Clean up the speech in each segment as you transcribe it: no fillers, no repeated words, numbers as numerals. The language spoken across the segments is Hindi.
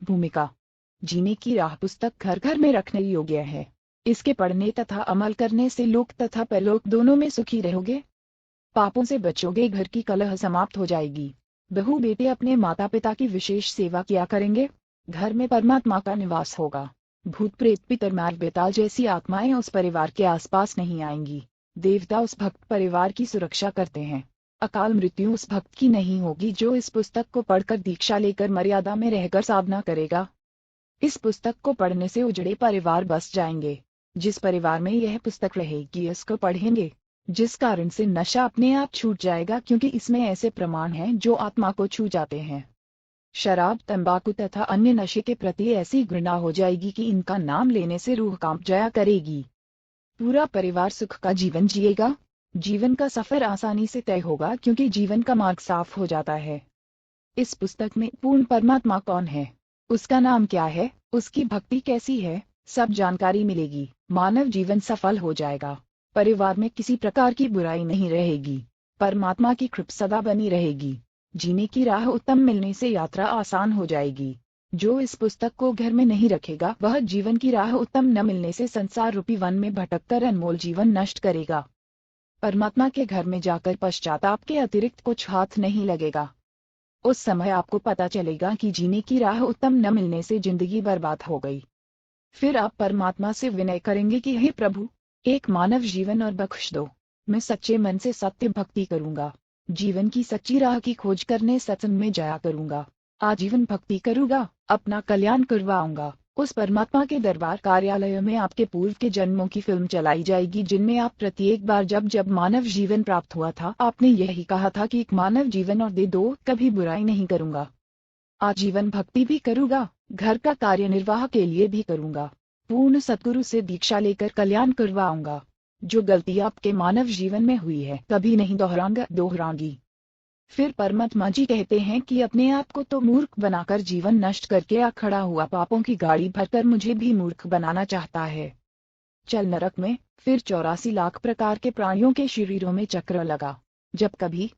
भूमिका। जीने की राह पुस्तक घर घर में रखने योग्य है। इसके पढ़ने तथा अमल करने से लोक तथा परलोक दोनों में सुखी रहोगे। पापों से बचोगे, घर की कलह समाप्त हो जाएगी। बहू बेटे अपने माता पिता की विशेष सेवा किया करेंगे। घर में परमात्मा का निवास होगा। भूत प्रेत पितर मार्ग बेताल जैसी आत्माएं उस परिवार के आसपास नहीं आएंगी। देवता उस भक्त परिवार की सुरक्षा करते हैं। अकाल मृत्यु उस भक्त की नहीं होगी जो इस पुस्तक को पढ़कर दीक्षा लेकर मर्यादा में रहकर साधना करेगा। इस पुस्तक को पढ़ने से उजड़े परिवार बस जाएंगे। जिस परिवार में यह पुस्तक रहेगी इसको पढ़ेंगे, जिस कारण से नशा अपने आप छूट जाएगा, क्योंकि इसमें ऐसे प्रमाण हैं जो आत्मा को छू जाते हैं। शराब, तंबाकू तथा अन्य नशे के प्रति ऐसी घृणा हो जाएगी कि इनका नाम लेने से रूह कांप जाया करेगी। पूरा परिवार सुख का जीवन जिएगा। जीवन का सफर आसानी से तय होगा, क्योंकि जीवन का मार्ग साफ हो जाता है। इस पुस्तक में पूर्ण परमात्मा कौन है, उसका नाम क्या है, उसकी भक्ति कैसी है, सब जानकारी मिलेगी। मानव जीवन सफल हो जाएगा। परिवार में किसी प्रकार की बुराई नहीं रहेगी। परमात्मा की कृपा सदा बनी रहेगी। जीने की राह उत्तम मिलने से यात्रा आसान हो जाएगी। जो इस पुस्तक को घर में नहीं रखेगा वह जीवन की राह उत्तम न मिलने से संसार रूपी वन में भटककर अनमोल जीवन नष्ट करेगा। परमात्मा के घर में जाकर पश्चाताप के अतिरिक्त कुछ हाथ नहीं लगेगा। उस समय आपको पता चलेगा कि जीने की राह उत्तम न मिलने से जिंदगी बर्बाद हो गई। फिर आप परमात्मा से विनय करेंगे कि हे प्रभु, एक मानव जीवन और बख्श दो। मैं सच्चे मन से सत्य भक्ति करूंगा। जीवन की सच्ची राह की खोज करने सत्संग में जाया करूंगा। आजीवन भक्ति करूंगा, अपना कल्याण करवाऊंगा। उस परमात्मा के दरबार कार्यालय में आपके पूर्व के जन्मों की फिल्म चलाई जाएगी, जिनमें आप प्रत्येक बार जब जब मानव जीवन प्राप्त हुआ था आपने यही कहा था कि एक मानव जीवन और दे दो, कभी बुराई नहीं करूंगा। आजीवन भक्ति भी करूंगा, घर का कार्य निर्वाह के लिए भी करूंगा। पूर्ण सद्गुरु से दीक्षा लेकर कल्याण करवाऊंगा। जो गलती आपके मानव जीवन में हुई है कभी नहीं दोहराऊंगी। फिर परमात्मा जी कहते हैं कि अपने आप को तो मूर्ख बनाकर जीवन नष्ट करके आ खड़ा हुआ पापों की गाड़ी भरकर मुझे भी मूर्ख बनाना चाहता है। चल नरक में। फिर 84 लाख प्रकार के प्राणियों के शरीरों में चक्र लगा। जब कभी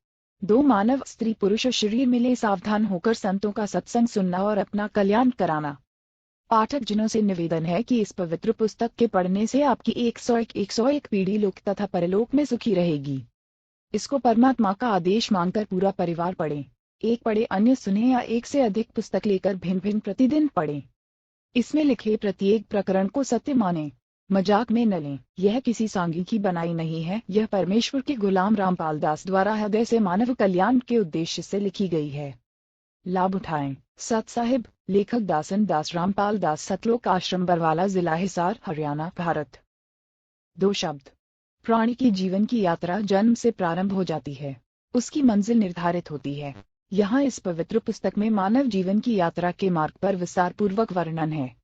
दो मानव स्त्री पुरुष शरीर मिले, सावधान होकर संतों का सत्संग सुनना और अपना कल्याण कराना। पाठक जनों से निवेदन है कि इस पवित्र पुस्तक के पढ़ने से आपकी 101 पीढ़ी लोक तथा परलोक में सुखी रहेगी। इसको परमात्मा का आदेश मानकर पूरा परिवार पढ़े। एक पढ़े अन्य सुने या एक से अधिक पुस्तक लेकर भिन्न भिन्न प्रतिदिन पढ़े। इसमें लिखे प्रत्येक प्रकरण को सत्य माने, मजाक में न लें। यह किसी सांगी की बनाई नहीं है, यह परमेश्वर के गुलाम रामपाल दास द्वारा हृदय से मानव कल्याण के उद्देश्य से लिखी गई है। लाभ उठाएं। सत साहिब, लेखक दासन दास रामपाल दास, सतलोक आश्रम बरवाला, जिला हिसार, हरियाणा, भारत। 2 शब्द। प्राणी की जीवन की यात्रा जन्म से प्रारंभ हो जाती है, उसकी मंजिल निर्धारित होती है। यहाँ इस पवित्र पुस्तक में मानव जीवन की यात्रा के मार्ग पर विस्तार पूर्वक वर्णन है।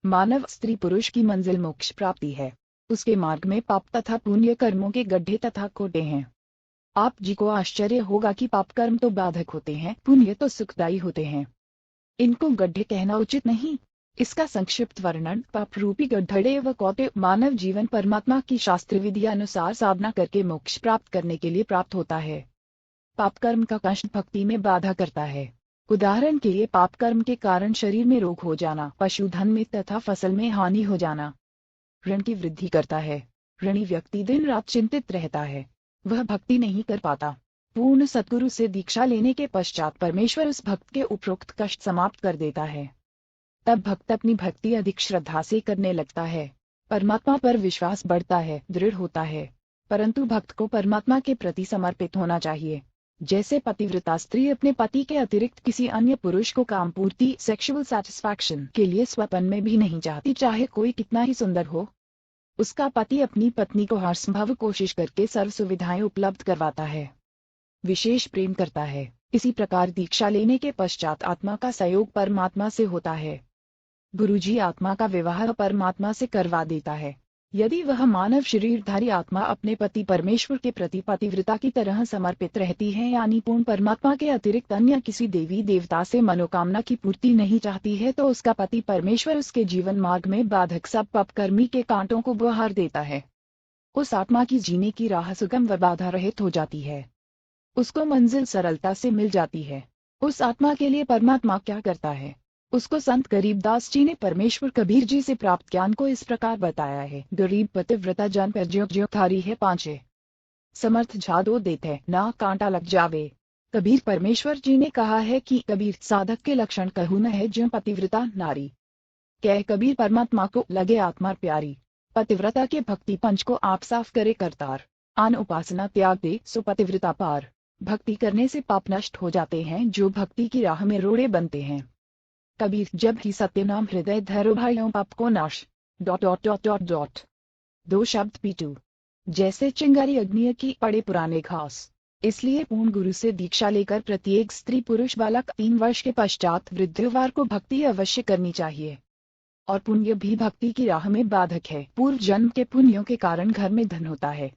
मानव स्त्री पुरुष की मंजिल मोक्ष प्राप्ति है। उसके मार्ग में पाप तथा पुण्य कर्मों के गड्ढे तथा कोटे हैं। आप जी को आश्चर्य होगा कि पाप कर्म तो बाधक होते हैं, पुण्य तो सुखदायी होते हैं। इनको गड्ढे कहना उचित नहीं। इसका संक्षिप्त वर्णन पाप रूपी गड्ढे व कोटे मानव जीवन परमात्मा की शास्त्र विधि अनुसार साधना करके मोक्ष प्राप्त करने के लिए प्राप्त होता है। पाप कर्म का कष्ट भक्ति में बाधा करता है। उदाहरण के लिए पाप कर्म के कारण शरीर में रोग हो जाना, पशुधन में तथा फसल में हानि हो जाना। ऋण की वृद्धि करता है। ऋणी व्यक्ति दिन रात चिंतित रहता है, वह भक्ति नहीं कर पाता। पूर्ण सद्गुरु से दीक्षा लेने के पश्चात परमेश्वर उस भक्त के उपरोक्त कष्ट समाप्त कर देता है। तब भक्त अपनी भक्ति अधिक श्रद्धा से करने लगता है। परमात्मा पर विश्वास बढ़ता है, दृढ़ होता है। परंतु भक्त को परमात्मा के प्रति समर्पित होना चाहिए। जैसे पतिव्रता स्त्री अपने पति के अतिरिक्त किसी अन्य पुरुष को काम पूर्ति सेक्सुअल सेटिस्फैक्शन के लिए स्वपन में भी नहीं चाहती, चाहे कोई कितना ही सुंदर हो। उसका पति अपनी पत्नी को हर संभव कोशिश करके सर्व सुविधाएं उपलब्ध करवाता है, विशेष प्रेम करता है। इसी प्रकार दीक्षा लेने के पश्चात आत्मा का सहयोग परमात्मा से होता है। गुरुजी आत्मा का विवाह परमात्मा से करवा देता है। यदि वह मानव शरीरधारी आत्मा अपने पति परमेश्वर के प्रति पतिव्रता की तरह समर्पित रहती है, यानी पूर्ण परमात्मा के अतिरिक्त अन्य किसी देवी देवता से मनोकामना की पूर्ति नहीं चाहती है, तो उसका पति परमेश्वर उसके जीवन मार्ग में बाधक सब पापकर्मी के कांटों को बहार देता है। उस आत्मा की जीने की राह सुगम व बाधा रहित हो जाती है। उसको मंजिल सरलता से मिल जाती है। उस आत्मा के लिए परमात्मा क्या करता है? उसको संत गरीबदास जी ने परमेश्वर कबीर जी से प्राप्त ज्ञान को इस प्रकार बताया है। गरीब पतिव्रता जन पर ज्यो ज्यो थारी है पांचे, समर्थ झादो देते ना कांटा लग जावे। कबीर परमेश्वर जी ने कहा है कि कबीर साधक के लक्षण कहू न है ज्यो पतिव्रता नारी। कह कबीर परमात्मा को लगे आत्मा प्यारी। पतिव्रता के भक्ति पंच को आप साफ करे करतार। आन उपासना त्याग दे सो पतिव्रता पार। भक्ति करने से पाप नष्ट हो जाते हैं जो भक्ति की राह में रोड़े बनते हैं। कबीर जब ही सत्य नाम हृदय धरो भाइयों पाप को नाश। Dot dot dot dot dot. दो शब्द पीटू जैसे चिंगारी अग्नि की पड़े पुराने घास। इसलिए पूर्ण गुरु से दीक्षा लेकर प्रत्येक स्त्री पुरुष बालक 3 वर्ष के पश्चात वृद्धवार को भक्ति अवश्य करनी चाहिए। और पुण्य भी भक्ति की राह में बाधक है। पूर्व जन्म के पुण्यों के कारण घर में धन होता है,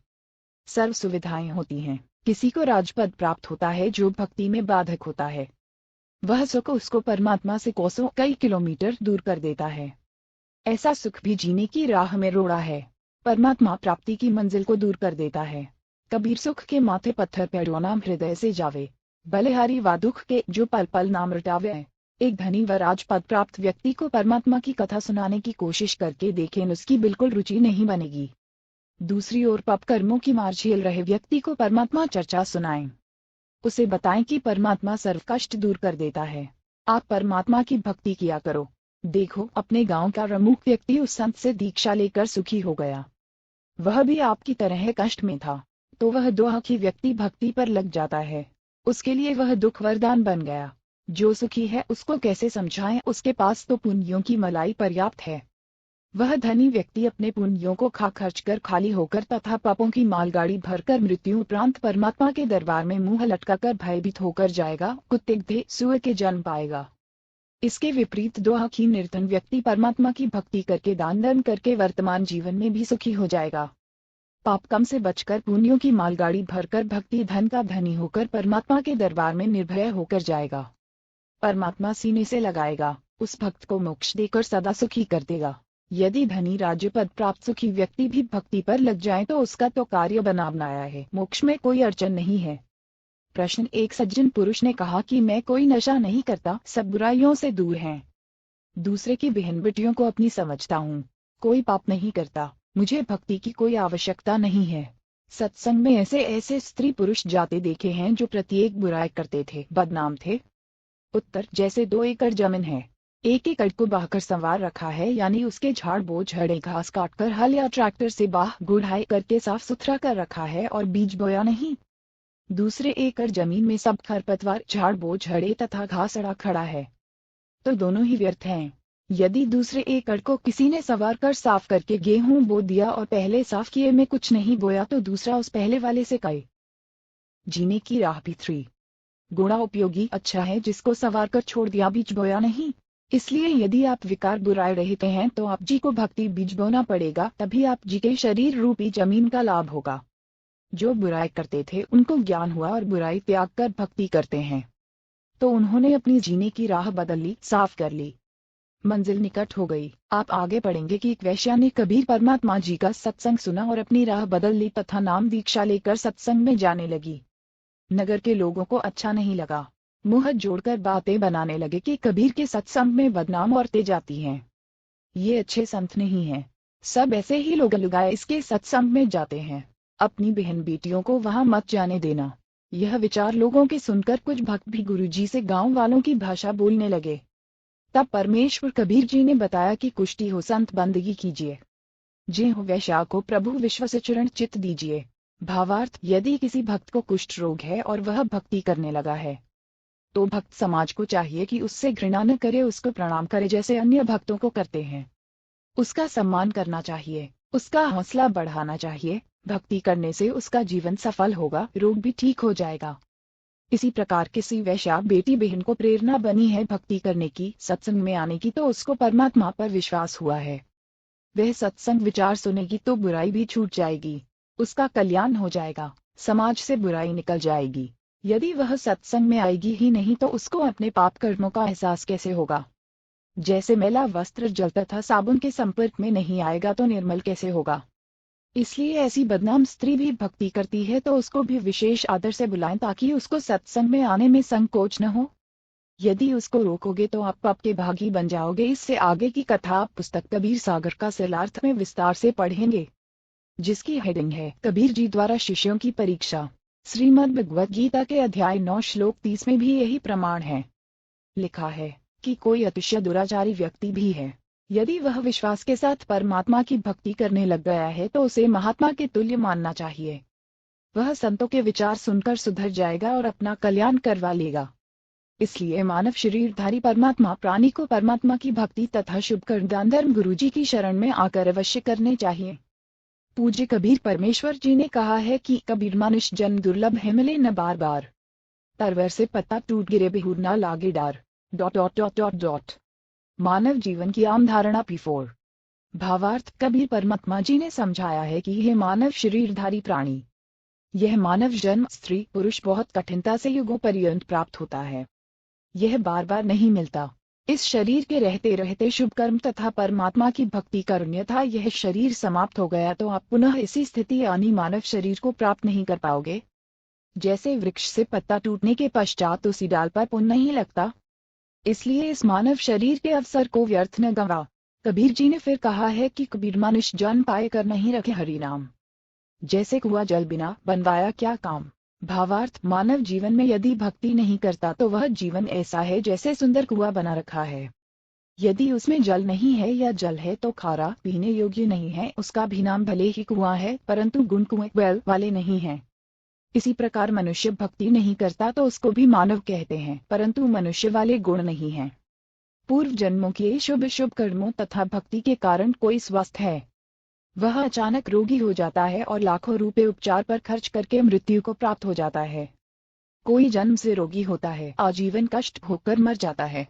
सर्व सुविधाएं होती हैं। किसी को राजपद प्राप्त होता है जो भक्ति में बाधक होता है। वह सुख उसको परमात्मा से कोसों कई किलोमीटर दूर कर देता है। ऐसा सुख भी जीने की राह में रोड़ा है, परमात्मा प्राप्ति की मंजिल को दूर कर देता है। कबीर सुख के माथे पत्थर पेड़ो नाम हृदय से जावे, बलिहारी वा दुख के जो पल पल नाम रटावे। एक धनी व राजपद प्राप्त व्यक्ति को परमात्मा की कथा सुनाने की कोशिश करके देखें, उसकी बिल्कुल रुचि नहीं बनेगी। दूसरी ओर पाप कर्मों की मार झेल रहे व्यक्ति को परमात्मा चर्चा सुनाएं, उसे बताएं कि परमात्मा सर्व कष्ट दूर कर देता है। आप परमात्मा की भक्ति किया करो। देखो अपने गांव का प्रमुख व्यक्ति उस संत से दीक्षा लेकर सुखी हो गया। वह भी आपकी तरह कष्ट में था, तो वह दुखी व्यक्ति भक्ति पर लग जाता है। उसके लिए वह दुख वरदान बन गया। जो सुखी है उसको कैसे समझाएं, उसके पास तो पुण्यों की मलाई पर्याप्त है। वह धनी व्यक्ति अपने पुण्यों को खा खर्च कर खाली होकर तथा पापों की मालगाड़ी भरकर मृत्यु उपरांत परमात्मा के दरबार में मुंह लटकाकर भयभीत होकर जाएगा, कुत्ते गधे सूअर के जन्म पाएगा। इसके विपरीत दुखी निर्धन व्यक्ति परमात्मा की भक्ति करके दान धर्म करके वर्तमान जीवन में भी सुखी हो जाएगा। पाप कम से बचकर पुण्यों की मालगाड़ी भरकर भक्ति धन का धनी होकर परमात्मा के दरबार में निर्भय होकर जाएगा। परमात्मा सीने से लगाएगा, उस भक्त को मोक्ष देकर सदा सुखी कर देगा। यदि धनी राज्य पद प्राप्त सुखी व्यक्ति भी भक्ति पर लग जाए तो उसका तो कार्य बना बनाया है, मोक्ष में कोई अड़चन नहीं है। प्रश्न, एक सज्जन पुरुष ने कहा कि मैं कोई नशा नहीं करता, सब बुराइयों से दूर हैं। दूसरे की बहन बेटियों को अपनी समझता हूँ, कोई पाप नहीं करता, मुझे भक्ति की कोई आवश्यकता नहीं है। सत्संग में ऐसे ऐसे स्त्री पुरुष जाते देखे हैं जो प्रत्येक बुराई करते थे, बदनाम थे। उत्तर, जैसे 2 एकड़ जमीन है, 1 एकड़ को बाहकर संवार रखा है, यानी उसके झाड़ बोझ झड़े घास काटकर हल या ट्रैक्टर से बाह गुड़ाई करके साफ सुथरा कर रखा है और बीज बोया नहीं। दूसरे एकड़ जमीन में सब खरपतवार झाड़ बोझ झड़े तथा घास अड़ा खड़ा है, तो दोनों ही व्यर्थ हैं। यदि दूसरे एकड़ को किसी ने संवार कर साफ करके गेहूं बो दिया और पहले साफ किए में कुछ नहीं बोया तो दूसरा उस पहले वाले से कहे। जीने की राह भी 3 गुणा उपयोगी अच्छा है जिसको संवार कर छोड़ दिया, बीज बोया नहीं। इसलिए यदि आप विकार बुराई रहते हैं तो आप जी को भक्ति बीज बोना पड़ेगा, तभी आप जी के शरीर रूपी जमीन का लाभ होगा। जो बुराई करते थे उनको ज्ञान हुआ और बुराई त्याग कर भक्ति करते हैं, तो उन्होंने अपनी जीने की राह बदल ली, साफ कर ली। मंजिल निकट हो गई। आप आगे पढ़ेंगे कि एक वैश्या ने कबीर परमात्मा जी का सत्संग सुना और अपनी राह बदल ली तथा नाम दीक्षा लेकर सत्संग में जाने लगी। नगर के लोगों को अच्छा नहीं लगा, मुंह जोड़कर बातें बनाने लगे कि कबीर के सत्संग में बदनाम औरतें जाती हैं, ये अच्छे संत नहीं हैं। सब ऐसे ही लोग लुगाए इसके सत्संग में जाते हैं, अपनी बहन बेटियों को वहां मत जाने देना। यह विचार लोगों के सुनकर कुछ भक्त भी गुरुजी से गांव वालों की भाषा बोलने लगे। तब परमेश्वर कबीर जी ने बताया कि कुष्ठी हो संत बंदगी कीजिए, जे हो वैश्या को प्रभु विश्व से चरण चित दीजिए। भावार्थ, यदि किसी भक्त को कुष्ठ रोग है और वह भक्ति करने लगा है, तो भक्त समाज को चाहिए कि उससे घृणा न करे, उसको प्रणाम करे जैसे अन्य भक्तों को करते हैं। उसका सम्मान करना चाहिए, उसका हौसला बढ़ाना चाहिए। भक्ति करने से उसका जीवन सफल होगा, रोग भी ठीक हो जाएगा। इसी प्रकार किसी वैश्या बेटी बहन को प्रेरणा बनी है भक्ति करने की, सत्संग में आने की, तो उसको परमात्मा पर विश्वास हुआ है। वह सत्संग विचार सुनेगी तो बुराई भी छूट जाएगी, उसका कल्याण हो जाएगा, समाज से बुराई निकल जाएगी। यदि वह सत्संग में आएगी ही नहीं तो उसको अपने पाप कर्मों का एहसास कैसे होगा। जैसे मैला वस्त्र जल तथा साबुन के संपर्क में नहीं आएगा तो निर्मल कैसे होगा। इसलिए ऐसी बदनाम स्त्री भी भक्ति करती है तो उसको भी विशेष आदर से बुलाएं ताकि उसको सत्संग में आने में संकोच न हो। यदि उसको रोकोगे तो आप पाप के भागी बन जाओगे। इससे आगे की कथा आप पुस्तक कबीर सागर का सरलार्थ में विस्तार से पढ़ेंगे, जिसकी हेडिंग है कबीर जी द्वारा शिष्यों की परीक्षा। श्रीमद् भगवद गीता के अध्याय 9 श्लोक 30 में भी यही प्रमाण है। लिखा है कि कोई अतिशय दुराचारी व्यक्ति भी है, यदि वह विश्वास के साथ परमात्मा की भक्ति करने लग गया है तो उसे महात्मा के तुल्य मानना चाहिए। वह संतों के विचार सुनकर सुधर जाएगा और अपना कल्याण करवा लेगा। इसलिए मानव शरीरधारी परमात्मा प्राणी को परमात्मा की भक्ति तथा शुभ कर्म दान धर्म गुरु जी की शरण में आकर अवश्य करने चाहिए। पूज्य कबीर परमेश्वर जी ने कहा है कि कबीर मनुष्य जन्म दुर्लभ है, मिले न बार बार, तरवर से पत्ता टूट गिरे बिहुर न लागे डार। ... मानव जीवन की आम धारणा P4। भावार्थ कबीर परमात्मा जी ने समझाया है कि यह मानव शरीरधारी प्राणी, यह मानव जन्म स्त्री पुरुष बहुत कठिनता से युगों पर्यंत प्राप्त होता है। यह बार बार नहीं मिलता। इस शरीर के रहते रहते शुभ कर्म तथा परमात्मा की भक्ति कर, अन्यथा यह शरीर समाप्त हो गया तो आप पुनः इसी स्थिति यानी मानव शरीर को प्राप्त नहीं कर पाओगे। जैसे वृक्ष से पत्ता टूटने के पश्चात उसी डाल पर पुनः नहीं लगता, इसलिए इस मानव शरीर के अवसर को व्यर्थ न गंवा। कबीर जी ने फिर कहा है कि कबीर मनुष्य जन्म पाए कर नहीं रखे हरि नाम, जैसे कुआं जल बिना बनवाया क्या काम। भावार्थ मानव जीवन में यदि भक्ति नहीं करता तो वह जीवन ऐसा है जैसे सुंदर कुआं बना रखा है। यदि उसमें जल नहीं है या जल है तो खारा पीने योग्य नहीं है। उसका भी नाम भले ही कुआं है परंतु गुण कुएं वेल वाले नहीं हैं। इसी प्रकार मनुष्य भक्ति नहीं करता तो उसको भी मानव कहते हैं परंतु मनुष्य वाले गुण नहीं हैं। पूर्व जन्मों के शुभ शुभ कर्मों तथा भक्ति के कारण कोई स्वस्थ है, वह अचानक रोगी हो जाता है और लाखों रुपए उपचार पर खर्च करके मृत्यु को प्राप्त हो जाता है। कोई जन्म से रोगी होता है, आजीवन कष्ट भोगकर मर जाता है।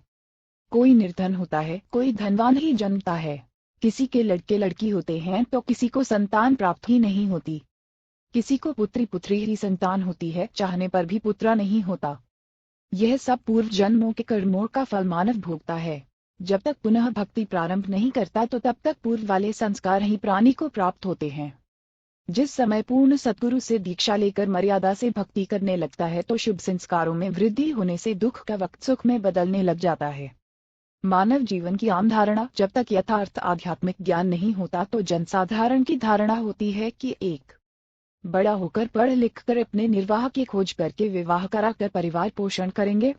कोई निर्धन होता है, कोई धनवान ही जन्मता है। किसी के लड़के लड़की होते हैं तो किसी को संतान प्राप्त ही नहीं होती। किसी को पुत्री पुत्री ही संतान होती है, चाहने पर भी पुत्रा नहीं होता। यह सब पूर्व जन्मों के कर्मों का फल मानव भोगता है। जब तक पुनः भक्ति प्रारंभ नहीं करता तो तब तक पूर्व वाले संस्कार ही प्राणी को प्राप्त होते हैं। जिस समय पूर्ण सद्गुरु से दीक्षा लेकर मर्यादा से भक्ति करने लगता है तो शुभ संस्कारों में वृद्धि होने से दुख का वक्त सुख में बदलने लग जाता है। मानव जीवन की आम धारणा, जब तक यथार्थ आध्यात्मिक ज्ञान नहीं होता तो जनसाधारण की धारणा होती है कि एक बड़ा होकर पढ़ लिख कर अपने निर्वाह की खोज करके विवाह कराकर परिवार पोषण करेंगे,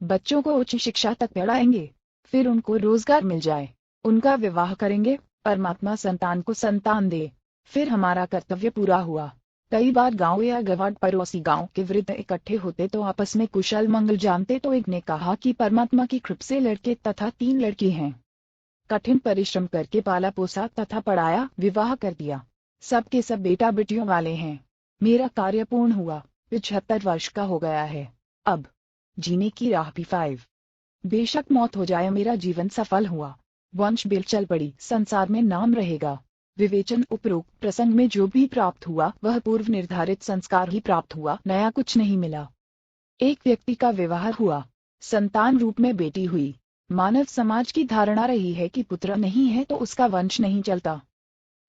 बच्चों को उच्च शिक्षा तक पढ़ाएंगे, फिर उनको रोजगार मिल जाए, उनका विवाह करेंगे, परमात्मा संतान को संतान दे, फिर हमारा कर्तव्य पूरा हुआ। कई बार गांव या गवाड़ पड़ोसी गांव के वृद्ध इकट्ठे होते तो आपस में कुशल मंगल जानते तो एक ने कहा कि परमात्मा की कृपा से लड़के तथा 3 लड़की हैं। कठिन परिश्रम करके पाला पोसा तथा पढ़ाया, विवाह कर दिया, सबके सब बेटा बेटियों वाले हैं। मेरा कार्य पूर्ण हुआ, 75 वर्ष का हो गया है, अब जीने की राह P5। बेशक मौत हो जाए मेरा जीवन सफल हुआ, वंश बिल चल पड़ी, संसार में नाम रहेगा। विवेचन उपरोक्त प्रसंग में जो भी प्राप्त हुआ वह पूर्व निर्धारित संस्कार ही प्राप्त हुआ, नया कुछ नहीं मिला। एक व्यक्ति का विवाह हुआ, संतान रूप में बेटी हुई। मानव समाज की धारणा रही है कि पुत्र नहीं है तो उसका वंश नहीं चलता,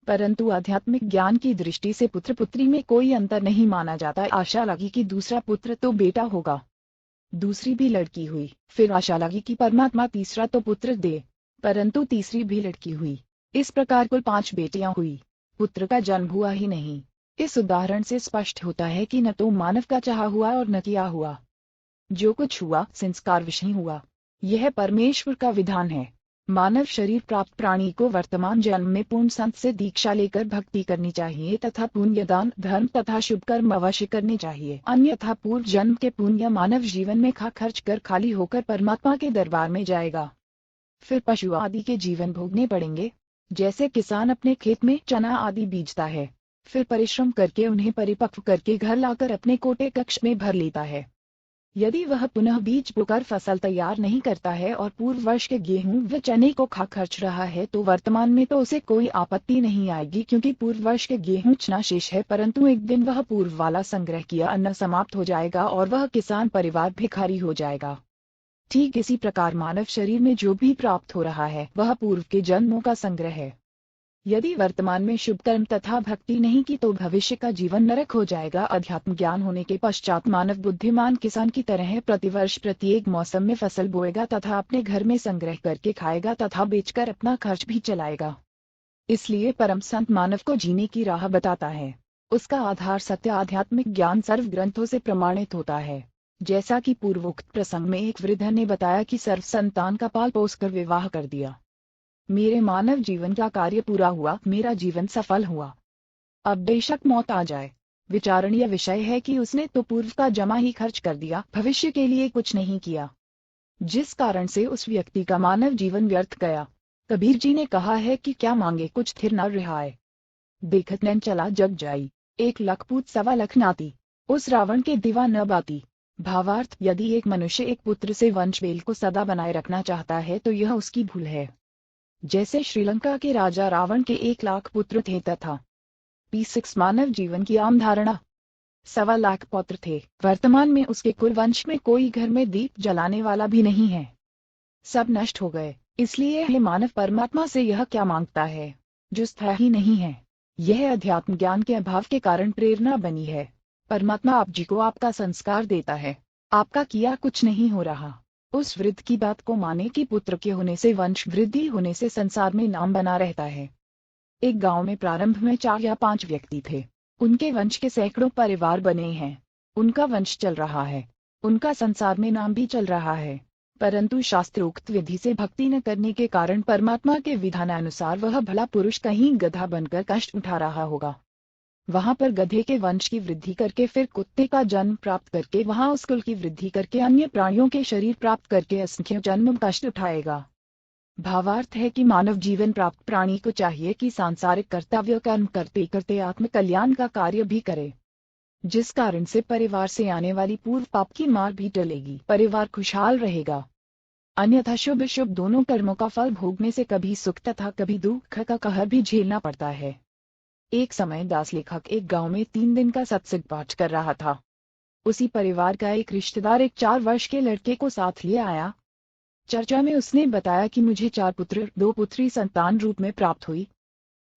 परंतु आध्यात्मिक ज्ञान की दृष्टि से पुत्र पुत्री में कोई अंतर नहीं माना जाता। आशा लगी कि दूसरा पुत्र तो बेटा होगा, दूसरी भी लड़की हुई, फिर आशा लगी कि परमात्मा तीसरा तो पुत्र दे, परंतु तीसरी भी लड़की हुई। इस प्रकार कुल 5 बेटियां हुई, पुत्र का जन्म हुआ ही नहीं। इस उदाहरण से स्पष्ट होता है कि न तो मानव का चाहा हुआ और न किया हुआ, जो कुछ हुआ संस्कार विषय हुआ। यह परमेश्वर का विधान है। मानव शरीर प्राप्त प्राणी को वर्तमान जन्म में पूर्ण संत से दीक्षा लेकर भक्ति करनी चाहिए तथा पुण्य दान धर्म तथा शुभ कर्म अवश्य करने चाहिए, अन्यथा पूर्व जन्म के पुण्य मानव जीवन में खा खर्च कर खाली होकर परमात्मा के दरबार में जाएगा। फिर पशु आदि के जीवन भोगने पड़ेंगे। जैसे किसान अपने खेत में चना आदि बीजता है, फिर परिश्रम करके उन्हें परिपक्व करके घर लाकर अपने कोटे कक्ष में भर लेता है। यदि वह पुनः बीज बोकर फसल तैयार नहीं करता है और पूर्व वर्ष के गेहूं व चने को खा खर्च रहा है तो वर्तमान में तो उसे कोई आपत्ति नहीं आएगी, क्योंकि पूर्व वर्ष के गेहूं चना शेष है, परंतु एक दिन वह पूर्व वाला संग्रह किया अन्न समाप्त हो जाएगा और वह किसान परिवार भिखारी हो जाएगा। ठीक इसी प्रकार मानव शरीर में जो भी प्राप्त हो रहा है वह पूर्व के जन्मों का संग्रह है। यदि वर्तमान में शुभ कर्म तथा भक्ति नहीं की तो भविष्य का जीवन नरक हो जाएगा। अध्यात्म ज्ञान होने के पश्चात मानव बुद्धिमान किसान की तरह प्रतिवर्ष प्रत्येक मौसम में फसल बोएगा तथा अपने घर में संग्रह करके खाएगा तथा बेचकर अपना खर्च भी चलाएगा। इसलिए परम संत मानव को जीने की राह बताता है। उसका आधार सत्य आध्यात्मिक ज्ञान सर्व ग्रंथों से प्रमाणित होता है। जैसा कि पूर्वोक्त प्रसंग में एक वृद्ध ने बताया कि सर्व संतान का पाल पोस कर विवाह कर दिया। मेरे मानव जीवन का कार्य पूरा हुआ, मेरा जीवन सफल हुआ। अब बेशक मौत आ जाए, विचारणीय विषय है कि उसने तो पूर्व का जमा ही खर्च कर दिया, भविष्य के लिए कुछ नहीं किया, जिस कारण से उस व्यक्ति का मानव जीवन व्यर्थ गया। कबीर जी ने कहा है कि क्या मांगे कुछ थिर न रिहाए, देखत नैन चला जग जाई, 1,00,000 पूत 1,15,00,000 नाती, उस रावण के दिवा न बाती। भावार्थ, यदि एक मनुष्य एक पुत्र से वंश बेल को सदा बनाए रखना चाहता है तो यह उसकी भूल है। जैसे श्रीलंका के राजा रावण के 1,00,000 पुत्र थे तथा P6 मानव जीवन की आम धारणा 1,15,00,000 पौत्र थे। वर्तमान में उसके कुल वंश में कोई घर में दीप जलाने वाला भी नहीं है, सब नष्ट हो गए। इसलिए यह मानव परमात्मा से यह क्या मांगता है जो स्थायी नहीं है। यह अध्यात्म ज्ञान के अभाव के कारण प्रेरणा बनी है। परमात्मा आप जी को आपका संस्कार देता है, आपका किया कुछ नहीं हो रहा। उस वृद्ध की बात को माने कि पुत्र के होने से वंश वृद्धि होने से संसार में नाम बना रहता है। एक गांव में प्रारंभ में 4 या 5 व्यक्ति थे। उनके वंश के सैकड़ों परिवार बने हैं। उनका वंश चल रहा है, उनका संसार में नाम भी चल रहा है, परंतु शास्त्रोक्त विधि से भक्ति न करने के कारण परमात्मा के विधानानुसार वह भला पुरुष कहीं गधा बनकर कष्ट उठा रहा होगा। वहां पर गधे के वंश की वृद्धि करके फिर कुत्ते का जन्म प्राप्त करके वहां उस कुल की वृद्धि करके अन्य प्राणियों के शरीर प्राप्त करके असंख्य जन्म कष्ट उठाएगा। भावार्थ है कि मानव जीवन प्राप्त प्राणी को चाहिए कि सांसारिक कर्तव्य कर्म करते करते आत्म कल्याण का कार्य भी करे, जिस कारण से परिवार से आने वाली पूर्व पाप की मार भी टलेगी, परिवार खुशहाल रहेगा। अन्यथा शुभ शुभ दोनों कर्मों का फल भोगने से कभी सुख तथा कभी दुख का कहर भी झेलना पड़ता है। एक समय दास लेखक एक गांव में 3 दिन का सत्संग पाठ कर रहा था। उसी परिवार का एक रिश्तेदार एक 4 वर्ष के लड़के को साथ ले आया। चर्चा में उसने बताया कि मुझे 4 पुत्र 2 पुत्री संतान रूप में प्राप्त हुई,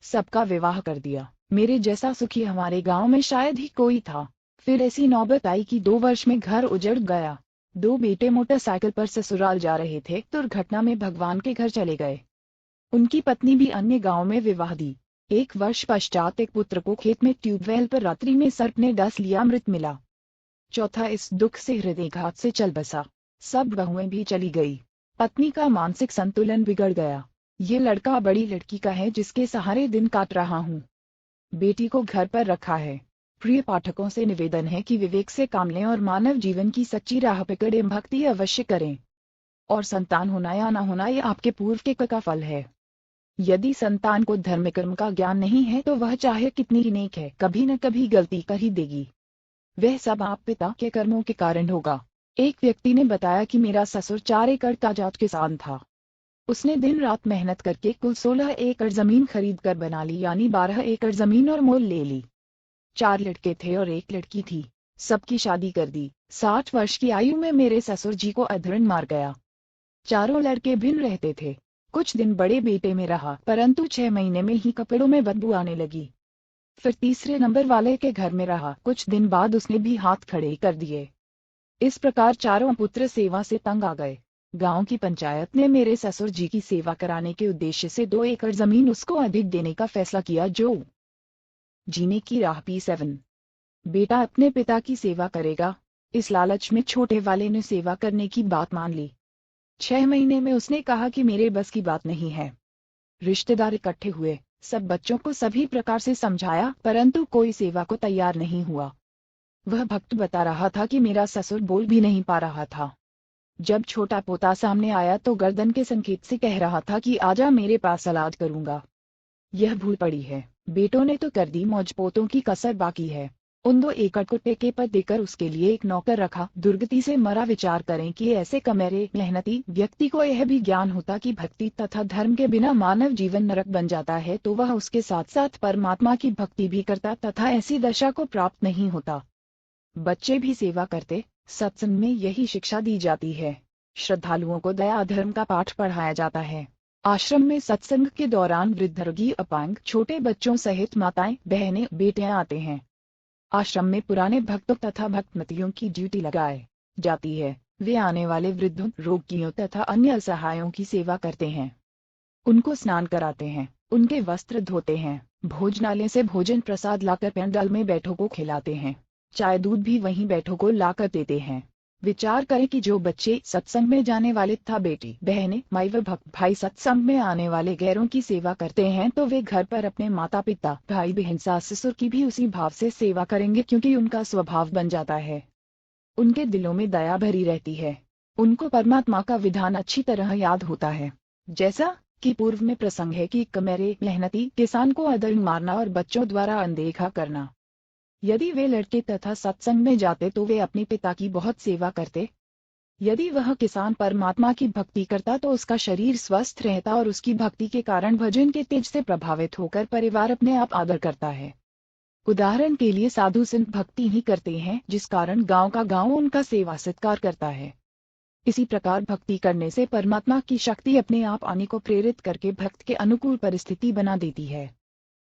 सबका विवाह कर दिया। मेरे जैसा सुखी हमारे गांव में शायद ही कोई था। फिर ऐसी नौबत आई कि 2 वर्ष में घर उजड़ गया। 2 बेटे मोटरसाइकिल पर ससुराल जा रहे थे, दुर्घटना में भगवान के घर चले गए। उनकी पत्नी भी अन्य गांव में विवाह दी। 1 वर्ष पश्चात एक पुत्र को खेत में ट्यूबवेल पर रात्रि में सर्प ने डस लिया, मृत मिला। चौथा इस दुख से हृदयघात से चल बसा। सब बहुएं भी चली गई। पत्नी का मानसिक संतुलन बिगड़ गया। ये लड़का बड़ी लड़की का है जिसके सहारे दिन काट रहा हूँ। बेटी को घर पर रखा है। प्रिय पाठकों से निवेदन है कि विवेक से काम लें और मानव जीवन की सच्ची राह पकड़े भक्ति अवश्य करें। और संतान होना या न होना ये आपके पूर्व के का फल है। यदि संतान को धर्म कर्म का ज्ञान नहीं है तो वह चाहे कितनी ही नेक है, कभी न कभी गलती कर ही देगी। वह सब आप पिता के कर्मों के कारण होगा। एक व्यक्ति ने बताया कि मेरा ससुर 4 एकड़ का जाट किसान था। उसने दिन रात मेहनत करके कुल 16 एकड़ जमीन खरीद कर बना ली, यानी 12 एकड़ जमीन और मोल ले ली। 4 लड़के थे और 1 लड़की थी। सबकी शादी कर दी। 60 वर्ष की आयु में मेरे ससुर जी को अधरण मार गया। चारों लड़के भिन्न रहते थे। कुछ दिन बड़े बेटे में रहा, परंतु 6 महीने में ही कपड़ों में बदबू आने लगी। फिर तीसरे नंबर वाले के घर में रहा। कुछ दिन बाद उसने भी हाथ खड़े कर दिए। इस प्रकार चारों पुत्र सेवा से तंग आ गए। गांव की पंचायत ने मेरे ससुर जी की सेवा कराने के उद्देश्य से 2 एकड़ जमीन उसको अधिक देने का फैसला किया। जो जीने की राह P7। बेटा अपने पिता की सेवा करेगा, इस लालच में छोटे वाले ने सेवा करने की बात मान ली। 6 महीने में उसने कहा कि मेरे बस की बात नहीं है। रिश्तेदार इकट्ठे हुए, सब बच्चों को सभी प्रकार से समझाया, परंतु कोई सेवा को तैयार नहीं हुआ। वह भक्त बता रहा था कि मेरा ससुर बोल भी नहीं पा रहा था। जब छोटा पोता सामने आया तो गर्दन के संकेत से कह रहा था कि आजा मेरे पास सलाद करूंगा। यह भूल पड़ी है। बेटों ने तो कर दी मौज, पोतों की कसर बाकी है। उन 2 एकड़ को ठेके पर देकर उसके लिए एक नौकर रखा। दुर्गति से मरा। विचार करें कि ऐसे कमेरे मेहनती व्यक्ति को यह भी ज्ञान होता कि भक्ति तथा धर्म के बिना मानव जीवन नरक बन जाता है तो वह उसके साथ साथ परमात्मा की भक्ति भी करता तथा ऐसी दशा को प्राप्त नहीं होता। बच्चे भी सेवा करते। सत्संग में यही शिक्षा दी जाती है। श्रद्धालुओं को दया धर्म का पाठ पढ़ाया जाता है। आश्रम में सत्संग के दौरान वृद्ध, रोगी, अपांग, छोटे बच्चों सहित माताएं, बहनें, बेटियां आते हैं। आश्रम में पुराने भक्तों तथा भक्तमतियों की ड्यूटी लगाई जाती है। वे आने वाले वृद्धों, रोगियों तथा अन्य असहायों की सेवा करते हैं। उनको स्नान कराते हैं, उनके वस्त्र धोते हैं, भोजनालय से भोजन प्रसाद लाकर पंडाल में बैठों को खिलाते हैं। चाय दूध भी वहीं बैठों को लाकर देते हैं। विचार करें कि जो बच्चे सत्संग में जाने वाले तथा बेटी, बहनें, माई व भक्त भाई सत्संग में आने वाले गैरों की सेवा करते हैं, तो वे घर पर अपने माता पिता, भाई बहन, सास ससुर की भी उसी भाव से सेवा करेंगे, क्योंकि उनका स्वभाव बन जाता है। उनके दिलों में दया भरी रहती है। उनको परमात्मा का विधान अच्छी तरह याद होता है। जैसा कि पूर्व में प्रसंग है कि कमेरे मेहनती किसान को अदल मारना और बच्चों द्वारा अनदेखा करना। यदि वे लड़के तथा सत्संग में जाते तो वे अपने पिता की बहुत सेवा करते। यदि वह किसान परमात्मा की भक्ति करता तो उसका शरीर स्वस्थ रहता और उसकी भक्ति के कारण भजन के तेज से प्रभावित होकर परिवार अपने आप आदर करता है। उदाहरण के लिए साधु संत भक्ति ही करते हैं, जिस कारण गांव का गांव उनका सेवा सत्कार करता है। इसी प्रकार भक्ति करने से परमात्मा की शक्ति अपने आप आने को प्रेरित करके भक्त के अनुकूल परिस्थिति बना देती है।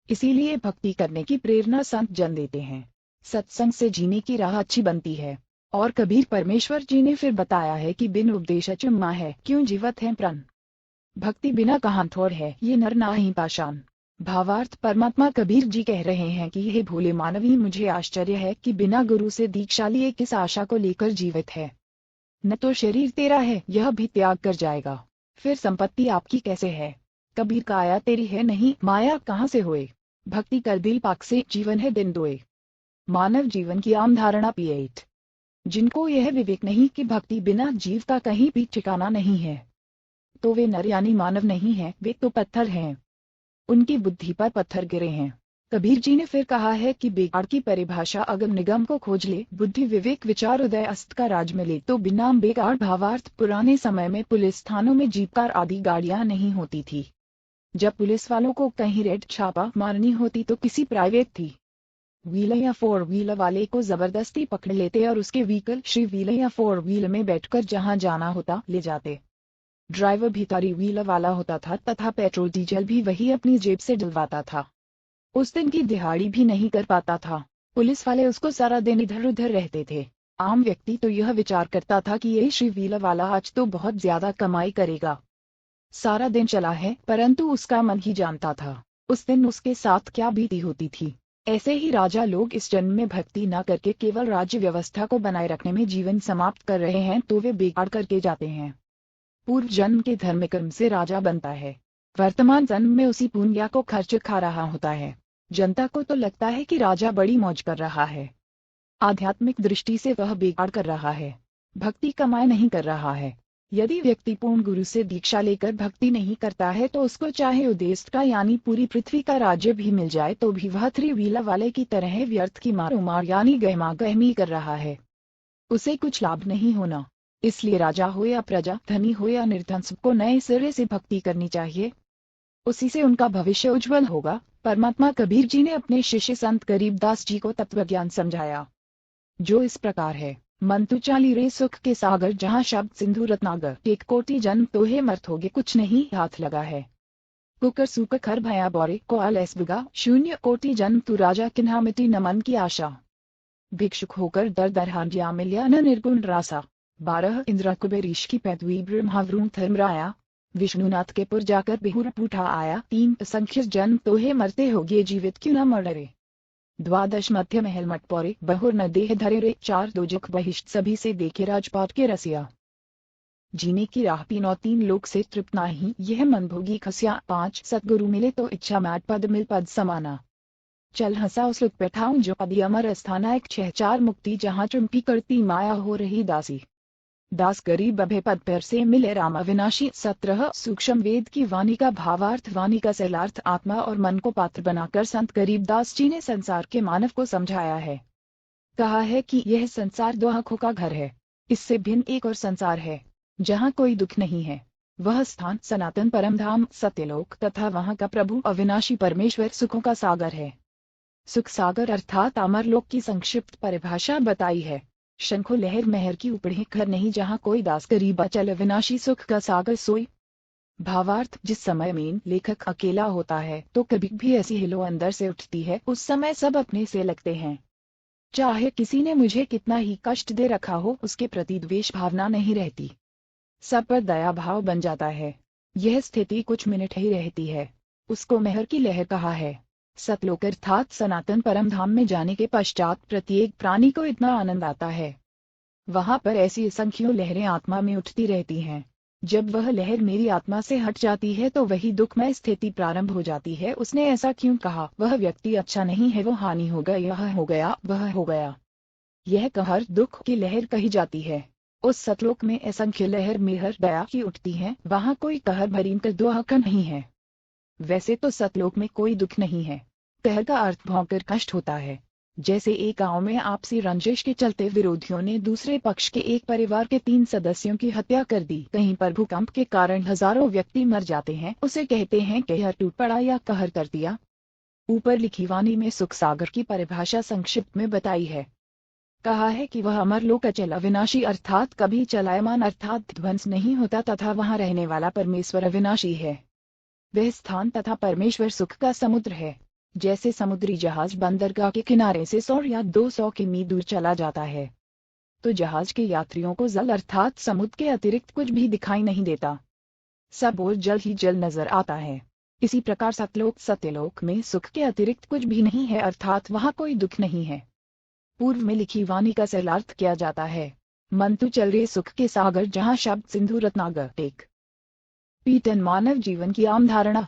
इसीलिए भक्ति करने की प्रेरणा संत जन देते हैं। सत्संग से जीने की राह अच्छी बनती है। और कबीर परमेश्वर जी ने फिर बताया है कि बिन उपदेश अचम्मा है, क्यों जीवत है प्राण। भक्ति बिना कहाँ थोर है, ये नर नाहीं पाषाण। भावार्थ, परमात्मा कबीर जी कह रहे हैं कि हे भोले मानवी, मुझे आश्चर्य है कि बिना गुरु से दीक्षा लिए किस आशा को लेकर जीवित है। न तो शरीर तेरा है, यह भी त्याग कर जाएगा। फिर संपत्ति आपकी कैसे है? कबीर, काया तेरी है नहीं, माया कहाँ से होए। भक्ति कर दिल पाक से, जीवन है दिन दोए। मानव जीवन की आम धारणा पीएट। जिनको यह विवेक नहीं कि भक्ति बिना जीव का कहीं भी ठिकाना नहीं है, तो वे नर यानी मानव नहीं है, वे तो पत्थर हैं। उनकी बुद्धि पर पत्थर गिरे हैं। कबीर जी ने फिर कहा है कि बेकार की परिभाषा अगम निगम को खोज ले, बुद्धि विवेक विचार उदय अस्त का राज में ले तो बिना बेकार। भावार्थ, पुराने समय में पुलिस थानों में जीप कार आदि गाड़ियां नहीं होती थी। जब पुलिस वालों को कहीं रेड छापा मारनी होती तो किसी प्राइवेट थी व्हीलर या फोर व्हीलर वाले को जबरदस्ती पकड़ लेते और उसके व्हीकल श्री व्हीलर या फोर व्हीलर में बैठकर जहां जाना होता ले जाते। ड्राइवर भी थ्री व्हीलर वाला होता था तथा पेट्रोल डीजल भी वही अपनी जेब से डलवाता था। उस दिन की दिहाड़ी भी नहीं कर पाता था। पुलिस वाले उसको सारा दिन इधर उधर रहते थे। आम व्यक्ति तो यह विचार करता था कि ये श्री व्हीलर वाला आज तो बहुत ज्यादा कमाई करेगा। सारा दिन चला है, परंतु उसका मन ही जानता था उस दिन उसके साथ क्या बीती होती थी। ऐसे ही राजा लोग इस जन्म में भक्ति न करके केवल राज्य व्यवस्था को बनाए रखने में जीवन समाप्त कर रहे हैं, तो वे बेकार करके जाते हैं। पूर्व जन्म के धर्म कर्म से राजा बनता है, वर्तमान जन्म में उसी पुण्य को खर्च खा रहा होता है। जनता को तो लगता है कि राजा बड़ी मौज कर रहा है। आध्यात्मिक दृष्टि से वह बेकार कर रहा है, भक्ति कमाए नहीं कर रहा है। यदि व्यक्ति पूर्ण गुरु से दीक्षा लेकर भक्ति नहीं करता है तो उसको चाहे उदेश का यानी पूरी पृथ्वी का राज्य भी मिल जाए तो भी वह थ्री व्हीलर वाले की तरह व्यर्थ की मार यानी गहमा गहमी कर रहा है। उसे कुछ लाभ नहीं होना। इसलिए राजा हो या प्रजा, धनी हो या निर्धन, सबको नए सिरे से भक्ति करनी चाहिए। उसी से उनका भविष्य उज्जवल होगा। परमात्मा कबीर जी ने अपने शिष्य संत गरीबदास जी को तत्वज्ञान समझाया, जो इस प्रकार है। मन तू चाली रे सुख के सागर, जहाँ शब्द सिंधु रत्नागर। एक कोटि जन्म तो है मर्थ होगे, कुछ नहीं हाथ लगा है। कुकर सुकर खर भया बोरे को अलैस बिगा, शून्य कोटि जन्म तू राजा, किन्हा मिटी न मन की आशा। भिक्षुक होकर दर दर हांडिया मिल्या न निर्गुण रासा। 12 इंद्र कुबेरीश की पैदवी ब्रह्मावरुण धर्मराया। विष्णुनाथ के पुर जाकर बिहुर पूठा आया। 3 असंख्य जन्म तो है मरते होगे, जीवित क्यों न मर रे। 12 मध्य महल मट पौरे, बहुर न देह धरे रे। 4 दो जुख बहिष्ट, सभी से देखे राजपाट के रसिया। जीने की राह पीनो 3 लोक से तृप्त नाही, यह मन भोगी खसिया। 5 सतगुरु मिले तो इच्छा मैट पद मिल पद समाना। चल हंसा उस लुक बैठाऊं जो पदी अमर स्थाना। 1 6 4 मुक्ति, जहाँ चुम्पी करती माया हो रही दासी। दास गरीब अभय पद पैर से मिले राम अविनाशी। 17 सूक्ष्म वेद की वाणी का भावार्थ, वाणी का सैलार्थ आत्मा और मन को पात्र बनाकर संत गरीबदास जी ने संसार के मानव को समझाया है। कहा है कि यह संसार 2 आंखों का घर है। इससे भिन्न एक और संसार है जहाँ कोई दुख नहीं है। वह स्थान सनातन परमधाम सत्यलोक तथा वहाँ का प्रभु अविनाशी परमेश्वर सुखों का सागर है। सुख सागर अर्थात अमरलोक की संक्षिप्त परिभाषा बताई है। शंखो लहर महर की उपड़े घर नहीं, जहाँ कोई दास गरीब अचल अविनाशी सुख का सागर सोई। भावार्थ, जिस समय में लेखक अकेला होता है तो कभी भी ऐसी हिलो अंदर से उठती है, उस समय सब अपने से लगते हैं। चाहे किसी ने मुझे कितना ही कष्ट दे रखा हो, उसके प्रति द्वेष भावना नहीं रहती, सब पर दया भाव बन जाता है। यह स्थिति कुछ मिनट ही रहती है, उसको मेहर की लहर कहा है। सतलोक अर्थात सनातन परम धाम में जाने के पश्चात प्रत्येक प्राणी को इतना आनंद आता है। वहां पर ऐसी असंख्यों लहरें आत्मा में उठती रहती हैं। जब वह लहर मेरी आत्मा से हट जाती है तो वही दुखमय स्थिति प्रारंभ हो जाती है। उसने ऐसा क्यों कहा, वह व्यक्ति अच्छा नहीं है, वो हानि हो गया, यह हो गया, वह हो गया। यह कहर दुख की लहर कही जाती है। उस सतलोक में असंख्य लहर मेहर दया की उठती हैं, वहाँ कोई कहर भयंकर दुख नहीं है। वैसे तो सतलोक में कोई दुख नहीं है। कहर का अर्थ भयंकर कष्ट होता है। जैसे एक गांव में आपसी रंजिश के चलते विरोधियों ने दूसरे पक्ष के एक परिवार के 3 सदस्यों की हत्या कर दी। कहीं पर भूकंप के कारण हजारों व्यक्ति मर जाते हैं, उसे कहते हैं कहर टूट पड़ा या कहर कर दिया। ऊपर लिखी वाणी में सुख सागर की परिभाषा संक्षिप्त में बताई है। कहा है कि वह अमर लोक अचल अविनाशी अर्थात कभी चलायमान अर्थात ध्वंस नहीं होता तथा वहां रहने वाला परमेश्वर अविनाशी है। वह स्थान तथा परमेश्वर सुख का समुद्र है। जैसे समुद्री जहाज बंदरगाह के किनारे से 100 या 200 किमी दूर चला जाता है तो जहाज के यात्रियों को जल अर्थात समुद्र के अतिरिक्त कुछ भी दिखाई नहीं देता, सब और जल ही जल नजर आता है। इसी प्रकार सतलोक सत्यलोक में सुख के अतिरिक्त कुछ भी नहीं है अर्थात वहाँ कोई दुख नहीं है। पूर्व में लिखी वाणी का सरलार्थ किया जाता है। मन तू चल रे सुख के सागर, जहाँ शब्द सिंधु रत्नागर टेक पीटन मानव जीवन की आम धारणा।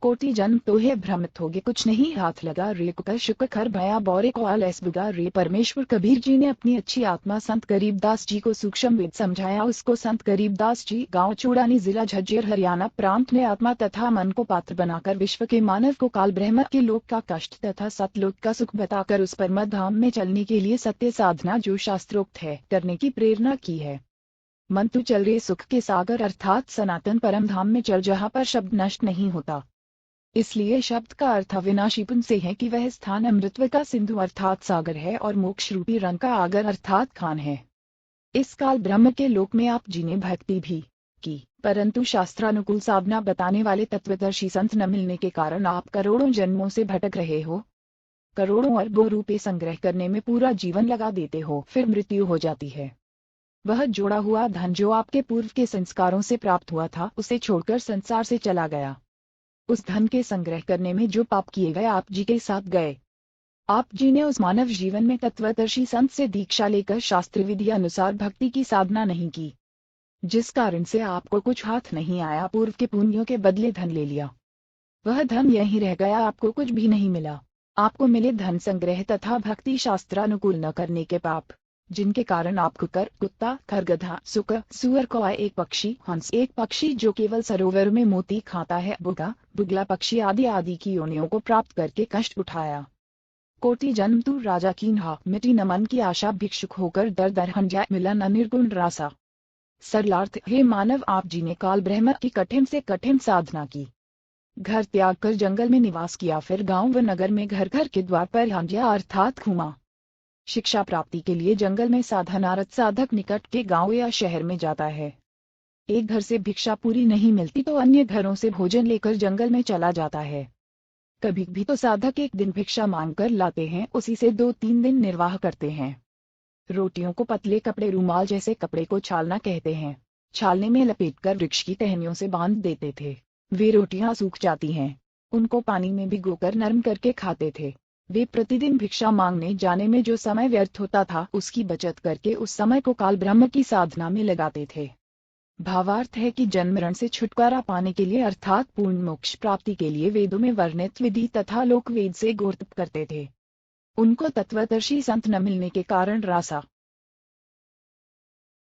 कोटि जन्म तो है भ्रमित होगे, कुछ नहीं हाथ लगा रे कुकर शुक खर भया बौरे को आलस बुगा रे। परमेश्वर कबीर जी ने अपनी अच्छी आत्मा संत गरीबदास जी को सूक्ष्म वेद समझाया। उसको संत गरीबदास जी गांव चूड़ानी जिला झज्जर हरियाणा प्रांत ने आत्मा तथा मन को पात्र बनाकर विश्व के मानव को काल ब्रह्म के लोक का कष्ट तथा सतलोक का सुख बताकर उस परम धाम में चलने के लिए सत्य साधना जो शास्त्रोक्त है करने की प्रेरणा की है। मन तू चल रे सुख के सागर अर्थात सनातन परम धाम में चल, जहाँ पर शब्द नष्ट नहीं होता। इसलिए शब्द का अर्थ अविनाशी पुन से है कि वह स्थान अमृतत्व का सिंधु अर्थात सागर है और मोक्ष रूपी रंग का आगर अर्थात खान है। इस काल ब्रह्म के लोक में आप जी ने भक्ति भी की, परंतु शास्त्रानुकूल साधना बताने वाले तत्वदर्शी संत न मिलने के कारण आप करोड़ों जन्मों से भटक रहे हो। करोड़ों अरबों रुपए संग्रह करने में पूरा जीवन लगा देते हो, फिर मृत्यु हो जाती है। वह जोड़ा हुआ धन जो आपके पूर्व के संस्कारों से प्राप्त हुआ था, उसे छोड़कर संसार से चला गया। उस धन के संग्रह करने में जो पाप किए गए आप जी के साथ गए। आप जी ने उस मानव जीवन में तत्वदर्शी संत से दीक्षा लेकर शास्त्र विधि अनुसार भक्ति की साधना नहीं की, जिस कारण से आपको कुछ हाथ नहीं आया, पूर्व के पुण्यों के बदले धन ले लिया। वह धन यहीं रह गया, आपको कुछ भी नहीं मिला। आपको मिले धन संग्रह तथा भक्ति शास्त्रानुकूल न करने के पाप, जिनके कारण आप कुकर कुत्ता खरगधा सुकर सुअर कौआ एक पक्षी हंस एक पक्षी जो केवल सरोवर में मोती खाता है बुगा बुगला पक्षी आदि आदि की योनियों को प्राप्त करके कष्ट उठाया। कोटि जन्म तू राजा कीन्हा मिटी न मन की आशा भिक्षुक होकर दर दर हन जाए मिला न निर्गुण रासा। सरलार्थ, हे मानव आप जी ने काल ब्रह्म की कठिन से कठिन साधना की, घर त्याग कर जंगल में निवास किया, फिर गांव व नगर में घर घर के द्वार पर हांजिया अर्थात घूमा। शिक्षा प्राप्ति के लिए जंगल में साधनारत साधक निकट के गांव या शहर में जाता है। एक घर से भिक्षा पूरी नहीं मिलती तो अन्य घरों से भोजन लेकर जंगल में चला जाता है। कभी भी तो साधक एक दिन भिक्षा मांगकर लाते हैं, उसी से 2-3 दिन निर्वाह करते हैं। रोटियों को पतले कपड़े रूमाल जैसे कपड़े को छालना कहते हैं। छालने में लपेटकर वृक्ष की टहनियों से बांध देते थे। वे रोटियां सूख जाती हैं, उनको पानी में भिगोकर नरम करके खाते थे। वे प्रतिदिन भिक्षा मांगने जाने में जो समय व्यर्थ होता था, उसकी बचत करके उस समय को काल ब्रह्म की साधना में लगाते थे। भावार्थ है कि जन्म मरण से छुटकारा पाने के लिए अर्थात पूर्ण मोक्ष प्राप्ति के लिए वेदों में वर्णित विधि तथा लोक वेद से गौर तप करते थे। उनको तत्वदर्शी संत न मिलने के कारण रासा